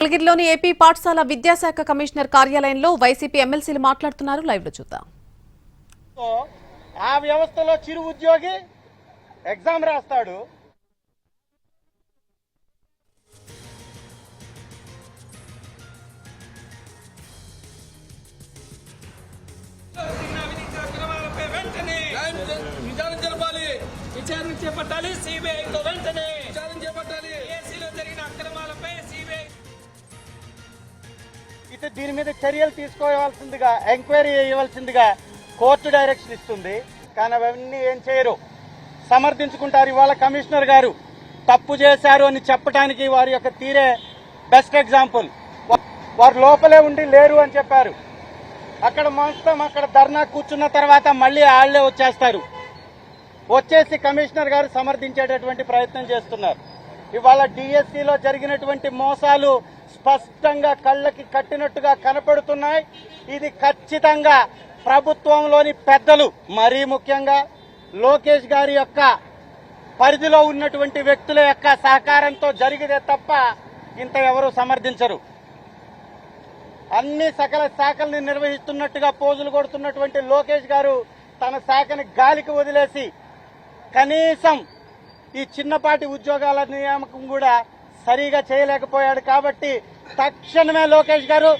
మంగళగిరిలోని ఏపీ పాఠశాల విద్యాశాఖ కమిషనర్ కార్యాలయంలో వైసీపీ ఎమ్మెల్సీలు మాట్లాడుతున్నారు. లైవ్ లో చూద్దాం. ఆ వ్యవస్థలో చిరు ఉద్యోగి ఎగ్జామ్ రాస్తాడు. విచారణ చేపట్టాలి. సిబిఐతో వెంటనే విచారణ చేపట్టాలి. ఏసీలో జరిగిన అక్రమాలపై సిబిఐ ఇటు దీని మీద చర్యలు తీసుకోవాల్సిందిగా, ఎంక్వైరీ చేయవలసిందిగా కోర్టు డైరెక్షన్ ఇస్తుంది. కానీ అవన్నీ ఏం చేయరు, సమర్థించుకుంటారు. ఇవాళ కమిషనర్ గారు తప్పు చేశారు అని చెప్పడానికి వారి యొక్క తీరే బెస్ట్ ఎగ్జాంపుల్. వారు లోపలే ఉండి లేరు అని చెప్పారు. అక్కడ మొత్తం అక్కడ ధర్నా కూర్చున్న తర్వాత మళ్ళీ ఆళ్లే వచ్చేసి కమిషనర్ గారు సమర్థించేటటువంటి ప్రయత్నం చేస్తున్నారు. ఇవాళ డిఎస్సిలో జరిగినటువంటి మోసాలు స్పష్టంగా కళ్ళకి కట్టినట్టుగా కనపడుతున్నాయి. ఇది ఖచ్చితంగా ప్రభుత్వంలోని పెద్దలు, మరీ ముఖ్యంగా లోకేష్ గారి యొక్క పరిధిలో ఉన్నటువంటి వ్యక్తుల యొక్క సహకారంతో జరిగితే తప్ప ఇంత ఎవరు సమర్థించరు. అన్ని సకల శాఖల్ని నిర్వహిస్తున్నట్టుగా పోజులు కొడుతున్నటువంటి లోకేష్ గారు తన శాఖని గాలికి వదిలేసి కనీసం ఈ చిన్నపాటి ఉద్యోగాల నియామకం కూడా సరిగా చేయలేకపోయాడు. కాబట్టి తక్షణమే లోకేష్ గారు